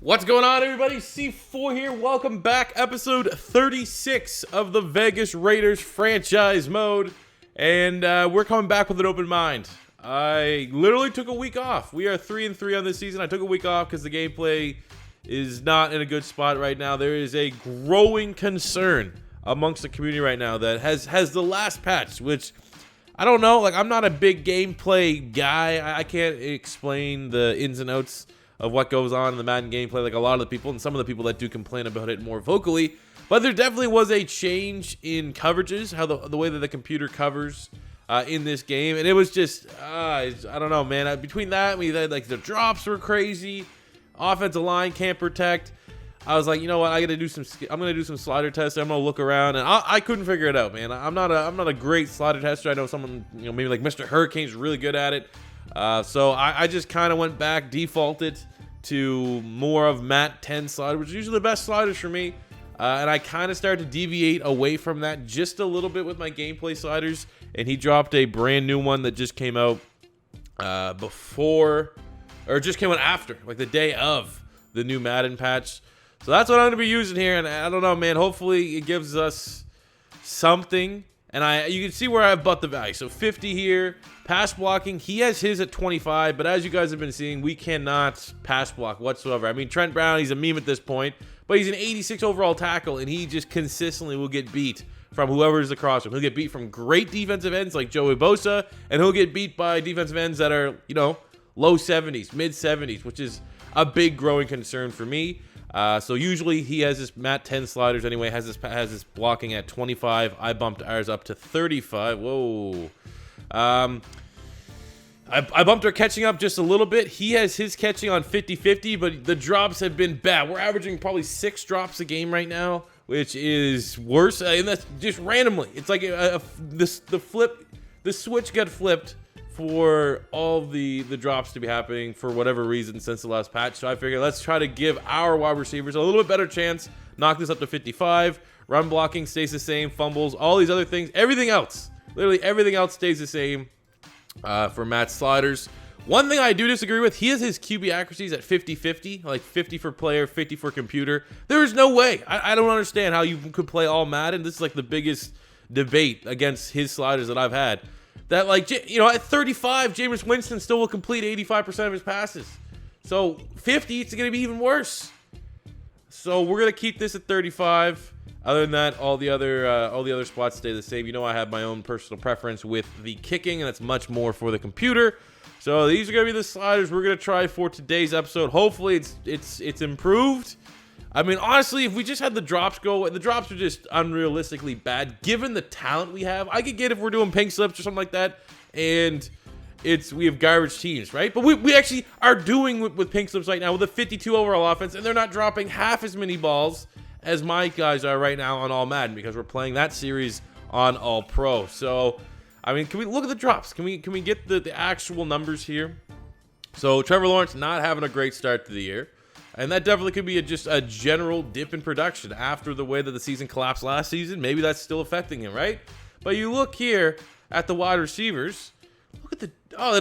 What's going on, everybody? C4 here. Welcome back. Episode 36 of the Vegas Raiders franchise mode. And we're coming back with an open mind. I literally took a week off. We are 3-3 on this season. I took a week off because the gameplay is not in a good spot right now. There is a growing concern amongst the community right now that has the last patch, which I don't know. Like, I'm not a big gameplay guy. I can't explain the ins and outs of what goes on in the Madden gameplay like a lot of the people, and some of the people that do complain about it more vocally. But there definitely was a change in coverages, how the way that the computer covers in this game, and it was just I don't know, man. Between that, we had like the drops were crazy, offensive line can't protect. I was like, you know what, I'm gonna do some slider tests. I'm gonna look around, and I couldn't figure it out, man. I'm not a great slider tester. I know someone, maybe like Mr. Hurricane's really good at it. So I just kind of went back, defaulted to more of Mat 10 slider, which is usually the best sliders for me. And I kind of started to deviate away from that just a little bit with my gameplay sliders. And he dropped a brand new one that just came out just came out after, like the day of the new Madden patch. So that's what I'm going to be using here. And I don't know, man, hopefully it gives us something. And you can see where I've bought the value. So 50 here. Pass blocking, he has his at 25, but as you guys have been seeing, we cannot pass block whatsoever. I mean, Trent Brown, he's a meme at this point, but he's an 86 overall tackle, and he just consistently will get beat from whoever's across him. He'll get beat from great defensive ends like Joey Bosa, and he'll get beat by defensive ends that are, low 70s, mid 70s, which is a big growing concern for me. So usually he has his Mat 10 sliders anyway, has his blocking at 25. I bumped ours up to 35. Whoa. I bumped our catching up just a little bit. He has his catching on 50-50, but the drops have been bad. We're averaging probably 6 drops a game right now, which is worse, and that's just randomly. It's like the switch got flipped for all the drops to be happening for whatever reason since the last patch. So I figured let's try to give our wide receivers a little bit better chance, knock this up to 55. Run blocking stays the same, fumbles, all these other things, everything else. Literally everything else stays the same for Matt's sliders. One thing I do disagree with, he has his QB accuracies at 50-50, like 50 for player, 50 for computer. There is no way. I don't understand how you could play all Madden. This is like the biggest debate against his sliders that I've had. That at 35, Jameis Winston still will complete 85% of his passes. So 50, it's going to be even worse. So we're going to keep this at 35. Other than that, all the other spots stay the same. I have my own personal preference with the kicking, and that's much more for the computer. So these are going to be the sliders we're going to try for today's episode. Hopefully it's improved. I mean, honestly, if we just had the drops go, the drops are just unrealistically bad. Given the talent we have, I could get if we're doing pink slips or something like that, and we have garbage teams, right? But we actually are doing with pink slips right now with a 52 overall offense, and they're not dropping half as many balls as my guys are right now on All Madden because we're playing that series on All Pro. So, I mean, can we look at the drops? Can we get the actual numbers here? So, Trevor Lawrence not having a great start to the year. And that definitely could be just a general dip in production after the way that the season collapsed last season. Maybe that's still affecting him, right? But you look here at the wide receivers. Look at they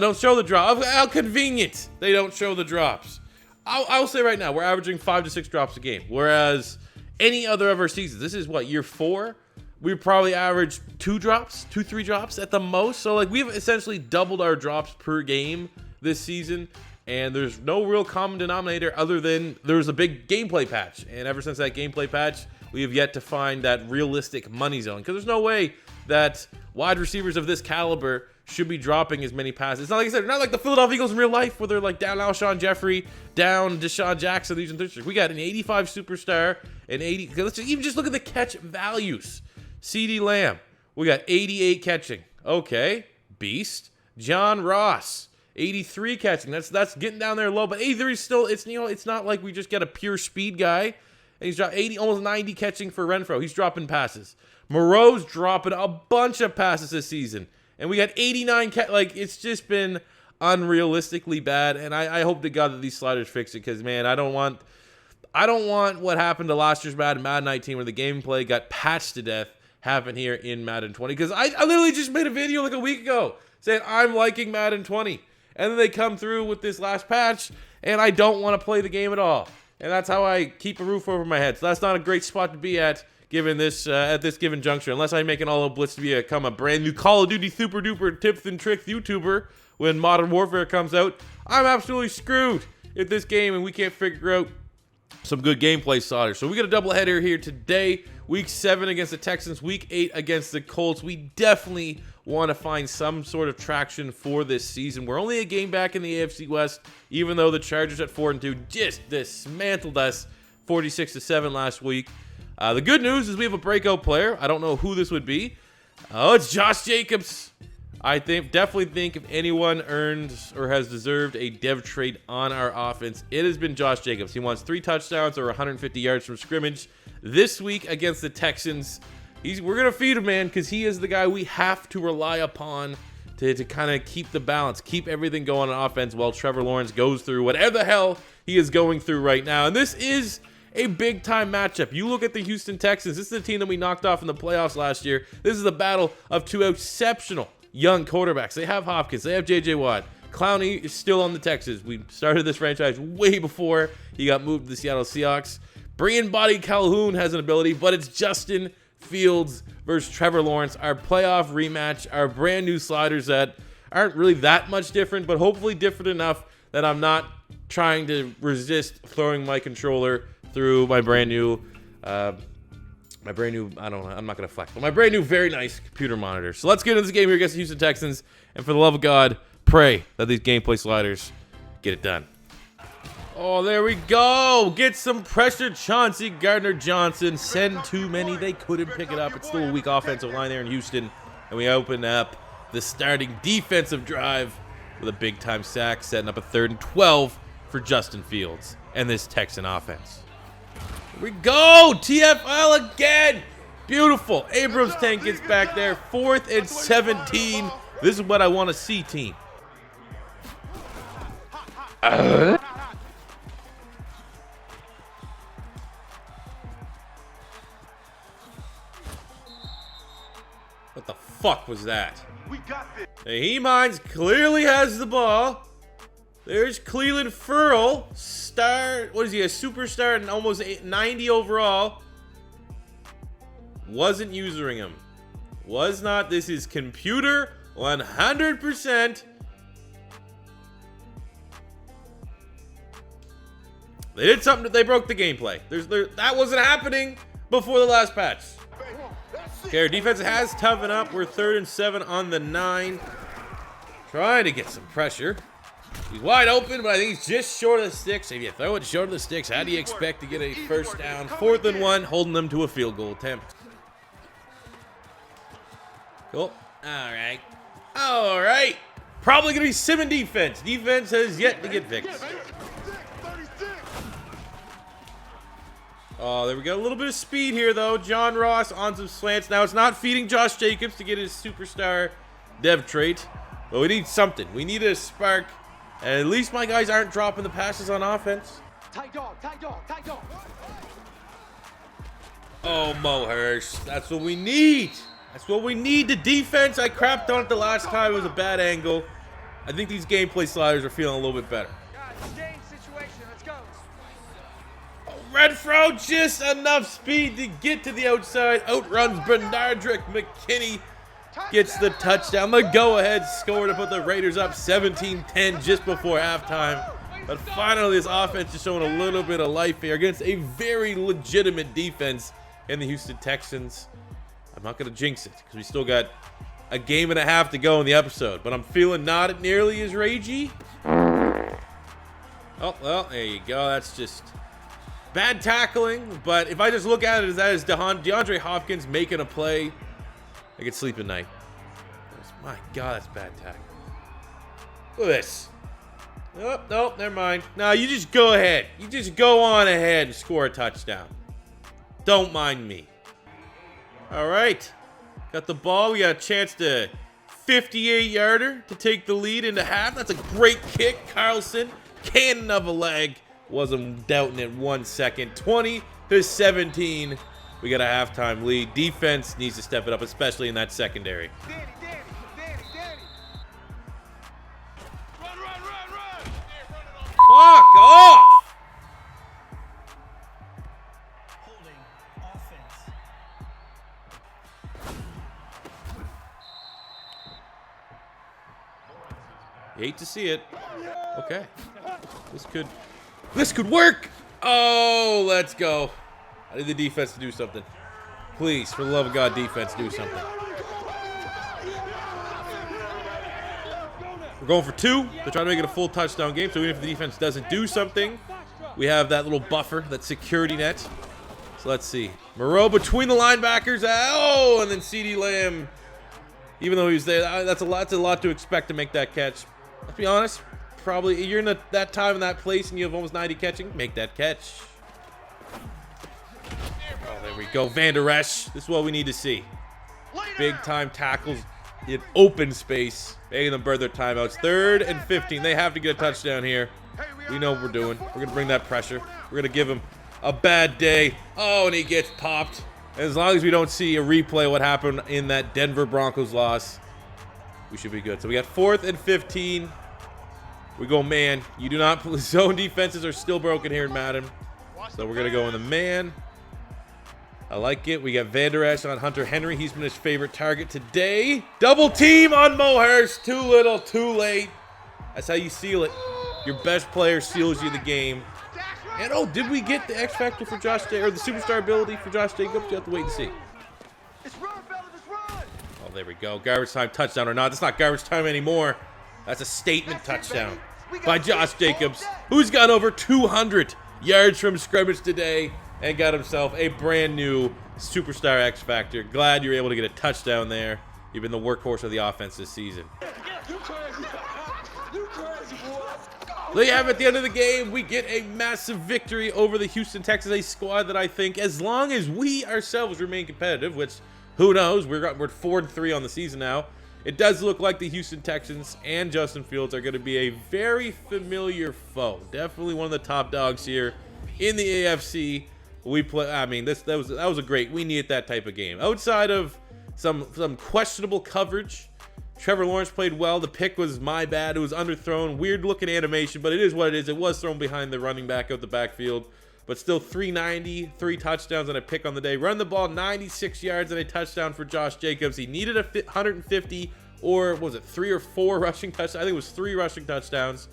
don't show the drop. How convenient they don't show the drops. I'll say right now, we're averaging 5 to 6 drops a game. Whereas any other of our seasons, this is what, year 4? We probably average 3 drops at the most. So like we've essentially doubled our drops per game this season. And there's no real common denominator other than there's a big gameplay patch. And ever since that gameplay patch, we have yet to find that realistic money zone. Because there's no way that wide receivers of this caliber should be dropping as many passes. It's not like I said, not like the Philadelphia Eagles in real life where they're like down Alshon Jeffrey, down Deshaun Jackson, these and things. We got an 85 superstar, an 80. Let's just look at the catch values. CeeDee Lamb, we got 88 catching. Okay, beast. John Ross, 83 catching. That's getting down there low, but 83 is still, it's not like we just get a pure speed guy. And he's dropped 80, almost 90 catching for Renfro. He's dropping passes. Moreau's dropping a bunch of passes this season. And we got 89 it's just been unrealistically bad. And I hope to God that these sliders fix it because, man, I don't want what happened to last year's Madden 19 where the gameplay got patched to death happen here in Madden 20. Because I literally just made a video like a week ago saying I'm liking Madden 20. And then they come through with this last patch, and I don't want to play the game at all. and that's how I keep a roof over my head. So that's not a great spot to be at given this given juncture, unless I make an all-out blitz to become a brand new Call of Duty super duper tips and tricks YouTuber when Modern Warfare comes out. I'm absolutely screwed at this game, and we can't figure out some good gameplay solder. So we got a doubleheader here today. Week 7 against the Texans, Week 8 against the Colts. We definitely want to find some sort of traction for this season. We're only a game back in the AFC West, even though the Chargers at 4-2 just dismantled us 46-7 last week. The good news is we have a breakout player. I don't know who this would be. Oh, it's Josh Jacobs. I definitely think if anyone earned or has deserved a dev trade on our offense, it has been Josh Jacobs. He wants 3 touchdowns or 150 yards from scrimmage this week against the Texans. We're going to feed him, man, because he is the guy we have to rely upon to kind of keep the balance, keep everything going on offense while Trevor Lawrence goes through whatever the hell he is going through right now. And this is a big-time matchup. You look at the Houston Texans. This is the team that we knocked off in the playoffs last year. This is a battle of 2 exceptional young quarterbacks. They have Hopkins. They have J.J. Watt. Clowney is still on the Texans. We started this franchise way before he got moved to the Seattle Seahawks. Brian Body Calhoun has an ability, but it's Justin Fields versus Trevor Lawrence, our playoff rematch, our brand new sliders that aren't really that much different, but hopefully different enough that I'm not trying to resist throwing my controller through my brand new, I don't know, I'm not going to flex, but my brand new, very nice computer monitor. So let's get into this game here against the Houston Texans, and for the love of God, pray that these gameplay sliders get it done. Oh, there we go. Get some pressure, Chauncey Gardner-Johnson. Send too many. They couldn't pick it up. It's still a weak offensive line there in Houston, and we open up the starting defensive drive with a big-time sack, setting up a 3rd and 12 for Justin Fields and this Texan offense. Here we go. TFL again. Beautiful. Abrams tank gets back there. 4th and 17. This is what I want to see, team. What the fuck was that? Naheem Hines clearly has the ball. There's Cleveland Ferrell. What is he, a superstar and almost 90 overall. Wasn't using him. Was not. This is computer 100%. They did something that they broke the gameplay. That wasn't happening before the last patch. Okay, our defense has toughened up. We're 3rd and 7 on the 9. Trying to get some pressure. He's wide open, but I think he's just short of the sticks. If you throw it short of the sticks, how do you expect to get a first down? 4th and 1, holding them to a field goal attempt. Cool. All right. Probably going to be sim and defense. Defense has yet to get fixed. Oh, there we go. A little bit of speed here, though. John Ross on some slants. Now, it's not feeding Josh Jacobs to get his superstar dev trait, but we need something. We need a spark, and at least my guys aren't dropping the passes on offense. Tight dog. Oh, Mo Hirsch. That's what we need. That's what we need. The defense, I crapped on it the last time. It was a bad angle. I think these gameplay sliders are feeling a little bit better. Renfro, just enough speed to get to the outside. Outruns Bernardrick McKinney. Gets the touchdown. The go-ahead score to put the Raiders up 17-10 just before halftime. But finally, this offense is showing a little bit of life here against a very legitimate defense in the Houston Texans. I'm not going to jinx it because we still got a game and a half to go in the episode. But I'm feeling not nearly as ragey. Oh, well, there you go. That's just bad tackling, but if I just look at it as that is DeAndre Hopkins making a play, I could sleep at night. My God, that's bad tackling. Look at this. Oh, nope, never mind. No, you just go ahead. You just go on ahead and score a touchdown. Don't mind me. All right. Got the ball. We got a chance to 58-yarder to take the lead into half. That's a great kick. Carlson, cannon of a leg. Wasn't doubting it 1 second. 20-17. We got a halftime lead. Defense needs to step it up, especially in that secondary. Danny. Run. Fuck off! Hate to see it. Okay. This could work. Oh, let's go. I need the defense to do something. Please, for the love of God, defense, do something. We're going for 2. They're trying to make it a full touchdown game, so even if the defense doesn't do something, we have that little buffer, that security net. So let's see. Moreau between the linebackers. Oh, and then CeeDee Lamb, even though he was there, that's a lot to expect to make that catch. Let's be honest, probably you're in that time in that place and you have almost 90 catching. Make that catch. Oh, there we go. Van Der Esch. This is what we need to see. Big time tackles in open space, making them burn their timeouts. 3rd and 15. They have to get a touchdown here. We know what we're doing. We're going to bring that pressure. We're going to give him a bad day. Oh, and he gets popped. And as long as we don't see a replay of what happened in that Denver Broncos loss, we should be good. So we got 4th and 15. We go man. You do not. Zone defenses are still broken here in Madden. So we're going to go in the man. I like it. We got Van Der Esch on Hunter Henry. He's been his favorite target today. Double team on Mo Hurst. Too little, too late. That's how you seal it. Your best player seals you the game. And oh, did we get the X Factor for Josh Jacobs, or the superstar ability for Josh Jacobs? You have to wait and see. Oh, there we go. Garbage time touchdown or not. That's not garbage time anymore. That's a statement touchdown by Josh Jacobs, who's got over 200 yards from scrimmage today and got himself a brand new superstar X Factor. Glad you're able to get a touchdown there. You've been the workhorse of the offense this season. There you have it. At the end of the game, we get a massive victory over the Houston Texans, a squad that I think, as long as we ourselves remain competitive, which who knows, we're 4-3 on the season now. It does look like the Houston Texans and Justin Fields are going to be a very familiar foe. Definitely one of the top dogs here in the AFC. We play. I mean, that was a great. We needed that type of game. Outside of some questionable coverage, Trevor Lawrence played well. The pick was my bad. It was underthrown. Weird looking animation, but it is what it is. It was thrown behind the running back out the backfield, but still 390, 3 touchdowns and a pick on the day. Run the ball 96 yards and a touchdown for Josh Jacobs. He needed a 150 or was it 3 or 4 rushing touchdowns? I think it was 3 rushing touchdowns.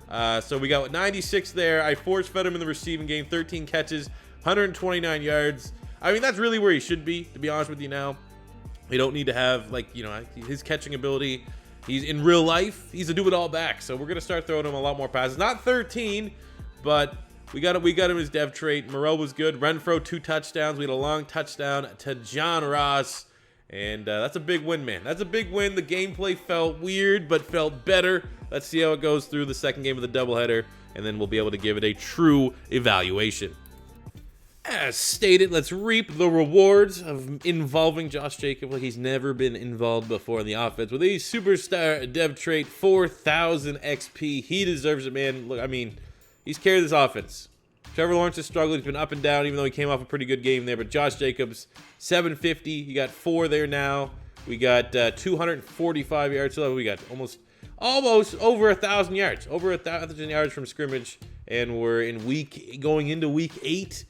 So we got 96 there. I force-fed him in the receiving game. 13 catches, 129 yards. I mean, that's really where he should be, to be honest with you now. We don't need to have, like, you know, his catching ability. He's in real life, he's a do-it-all back. So we're going to start throwing him a lot more passes. Not 13, but we got him as dev trait. Moreau was good. Renfro, 2 touchdowns. We had a long touchdown to John Ross. And that's a big win, man. That's a big win. The gameplay felt weird, but felt better. Let's see how it goes through the second game of the doubleheader, and then we'll be able to give it a true evaluation. As stated, let's reap the rewards of involving Josh Jacobs like he's never been involved before in the offense. With a superstar dev trait, 4,000 XP. He deserves it, man. Look, I mean, he's carried this offense. Trevor Lawrence has struggled. He's been up and down, even though he came off a pretty good game there. But Josh Jacobs, 750. You got 4 there now. We got 245 yards. So we got almost over 1,000 yards. Over 1,000 yards from scrimmage. And we're going into week 8.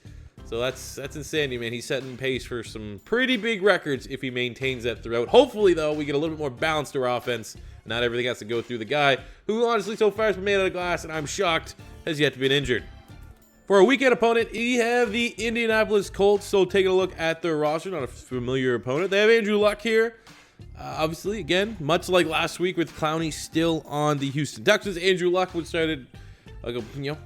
So that's insanity, man. He's setting pace for some pretty big records if he maintains that throughout. Hopefully, though, we get a little bit more balance to our offense. Not everything has to go through the guy who, honestly, so far has been made out of glass, and I'm shocked has yet to be injured. For our weekend opponent, we have the Indianapolis Colts. So taking a look at their roster, not a familiar opponent. They have Andrew Luck here. Obviously, again, much like last week with Clowney still on the Houston Texans. Andrew Luck was started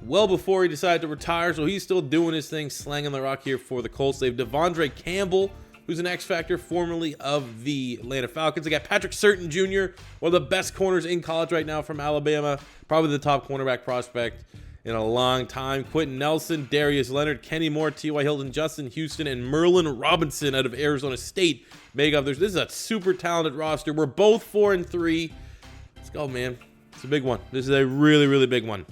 well before he decided to retire, so he's still doing his thing, slanging the rock here for the Colts. They have Devondre Campbell, who's an X Factor, formerly of the Atlanta Falcons. They got Patrick Surtain Jr., one of the best corners in college right now from Alabama, probably the top cornerback prospect in a long time. Quentin Nelson, Darius Leonard, Kenny Moore, T.Y. Hilton, Justin Houston, and Merlin Robinson out of Arizona State make up. This is a super talented roster. We're both 4-3. Let's go, man. It's a big one. This is a really, really big one.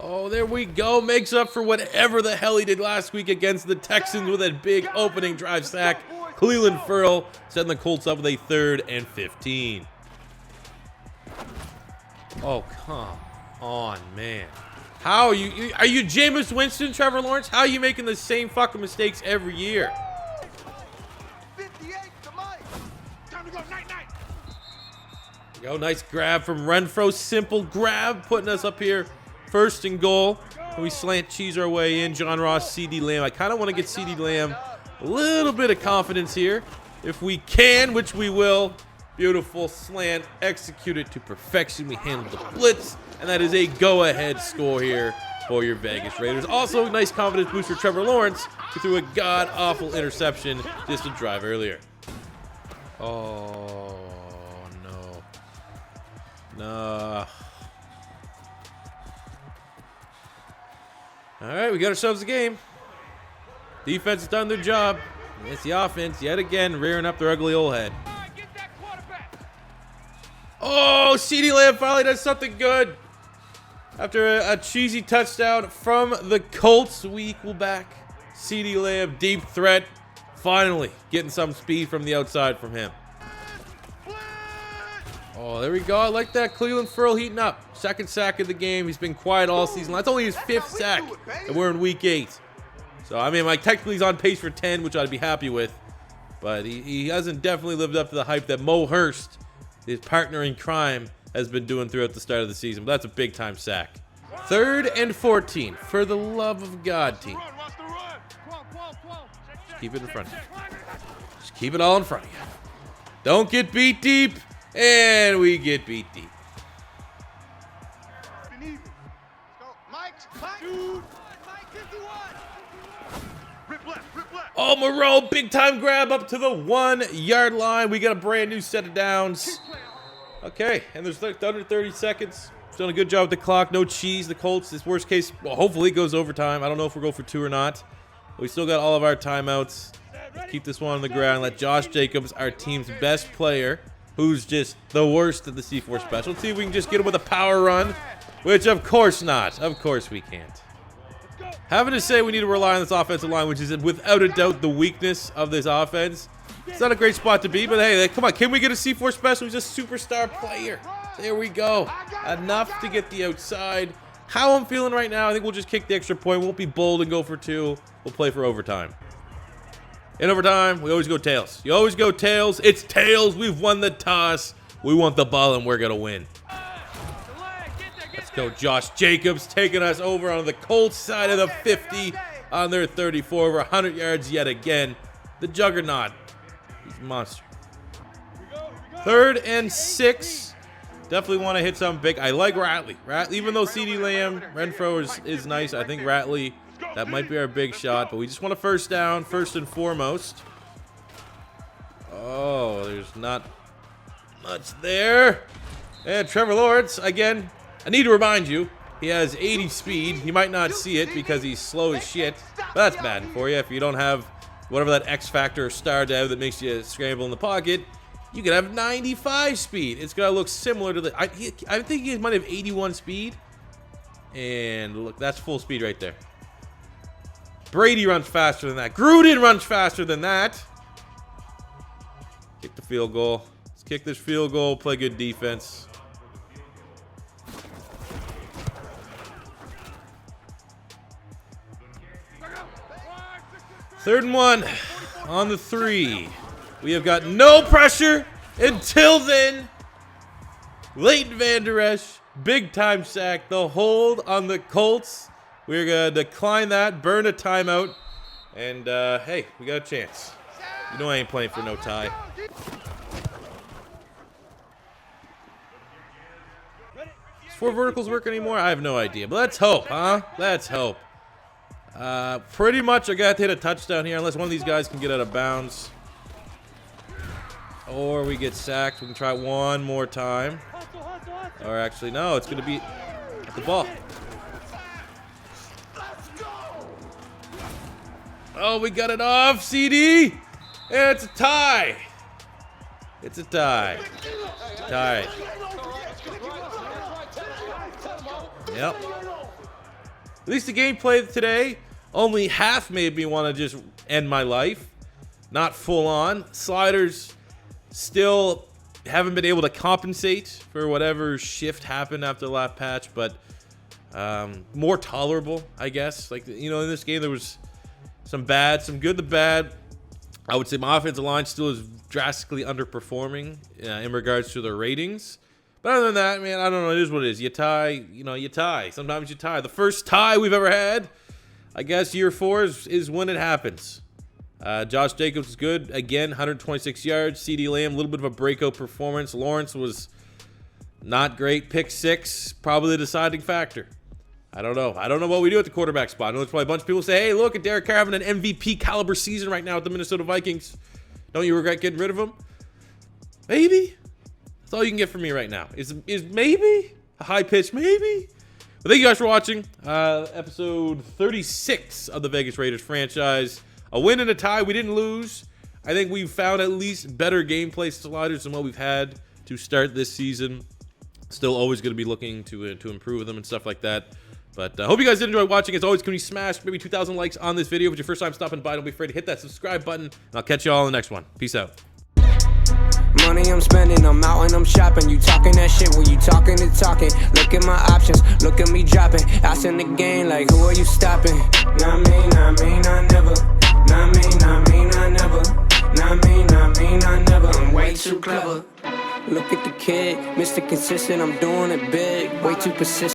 Oh, there we go. Makes up for whatever the hell he did last week against the Texans with a big opening drive sack. Cleveland Furl setting the Colts up with a 3rd and 15. Oh, come on, man. How are you Jameis Winston, Trevor Lawrence? How are you making the same fucking mistakes every year? 58 to Mike. Time to go, night. Go, nice grab from Renfro. Simple grab, putting us up here. First and goal. And we slant cheese our way in. John Ross, CD Lamb. I kind of want to get CD Lamb a little bit of confidence here. If we can, which we will. Beautiful slant. Executed to perfection. We handled the blitz. And that is a go-ahead score here for your Vegas Raiders. Also, nice confidence boost for Trevor Lawrence, who threw a god-awful interception just a drive earlier. Oh, no. Nah. All right, we got ourselves a game. Defense has done their job. It's the offense yet again rearing up their ugly old head. Oh, CeeDee Lamb finally does something good. After a cheesy touchdown from the Colts, we equal back. CeeDee Lamb, deep threat. Finally getting some speed from the outside from him. Oh, there we go. I like that. Cleveland Furl heating up. Second sack of the game. He's been quiet all season. That's only his 5th sack, and we're in week 8. So, I mean, technically he's on pace for 10, which I'd be happy with. But he hasn't definitely lived up to the hype that Mo Hurst, his partner in crime, has been doing throughout the start of the season. But that's a big-time sack. 3rd and 14. For the love of God, team. Just keep it in front of you. Just keep it all in front of you. Don't get beat deep. And we get beat deep. Oh, Moreau, big-time grab up to the 1-yard line. We got a brand new set of downs. Okay, and there's like under 30 seconds. He's done a good job with the clock. No cheese. The Colts, this worst case, well, hopefully it goes overtime. I don't know if we'll go for 2 or not. But we still got all of our timeouts. Let's keep this one on the ground. Let Josh Jacobs, our team's best player, who's just the worst at the C4 special, see if we can just get him with a power run, which of course not. Of course we can't. Having to say we need to rely on this offensive line, which is without a doubt the weakness of this offense. It's not a great spot to be, but hey, come on, can we get a C4 special? He's a superstar player. There we go. Enough to get the outside. How I'm feeling right now, I think we'll just kick the extra point. Won't be bold and go for 2. We'll play for overtime. In overtime, we always go tails. You always go tails. It's tails. We've won the toss. We want the ball, and we're going to win. Let's go, Josh Jacobs taking us over on the Colts side of the 50 on their 34. Over 100 yards yet again. The juggernaut. He's a monster. 3rd and 6. Definitely want to hit something big. I like Ratley. Even though CeeDee Lamb, Renfro is nice, I think Ratley, that might be our big shot. But we just want a first down, first and foremost. Oh, there's not much there. And Trevor Lawrence, again, I need to remind you, he has 80 speed. You might not see it because he's slow as shit. But that's bad for you. If you don't have whatever that X factor or star dev that makes you scramble in the pocket, you can have 95 speed. It's going to look similar to the... I think he might have 81 speed. And look, that's full speed right there. Brady runs faster than that. Gruden runs faster than that. Kick the field goal. Let's kick this field goal. Play good defense. Third and 1 on the 3. We have got no pressure until then. Leighton Vander Esch, big time sack. The hold on the Colts. We're going to decline that, burn a timeout, and hey, we got a chance. You know I ain't playing for no tie. Is 4 verticals work anymore? I have no idea, but let's hope, huh? Let's hope. Pretty much I got to hit a touchdown here unless one of these guys can get out of bounds. Or we get sacked. We can try one more time. Or actually, no, it's going to be at the ball. Oh, we got it off, CD. And it's a tie. It's a tie. Tie. Yep. At least the gameplay today, only half made me want to just end my life. Not full on. Sliders still haven't been able to compensate for whatever shift happened after the last patch, but more tolerable, I guess. Like, you know, in this game there was some bad, some good, the bad. I would say my offensive line still is drastically underperforming in regards to their ratings. But other than that, man, I don't know. It is what it is. You tie, you tie. Sometimes you tie. The first tie we've ever had, I guess year 4 is when it happens. Josh Jacobs is good. Again, 126 yards. CeeDee Lamb, a little bit of a breakout performance. Lawrence was not great. Pick 6, probably the deciding factor. I don't know. I don't know what we do at the quarterback spot. I know there's probably a bunch of people say, hey, look at Derek Carr having an MVP caliber season right now with the Minnesota Vikings. Don't you regret getting rid of him? Maybe. That's all you can get from me right now. Is maybe a high pitch, maybe. But thank you guys for watching episode 36 of the Vegas Raiders franchise. A win and a tie. We didn't lose. I think we've found at least better gameplay sliders than what we've had to start this season. Still always going to be looking to improve them and stuff like that. But I hope you guys did enjoy watching. As always, can you smash maybe 2,000 likes on this video? If it's your first time stopping by, don't be afraid to hit that subscribe button. And I'll catch you all in the next one. Peace out. Money I'm spending, I'm out and I'm shopping. You talking that shit, well you talking and talking. Look at my options, look at me dropping. Ass in the game, like who are you stopping? Not me, not me, not never. Not me, not me, not never. Not me, not me, not never. I'm way too clever. Look at the kid, Mr. Consistent, I'm doing it big. Way too persistent.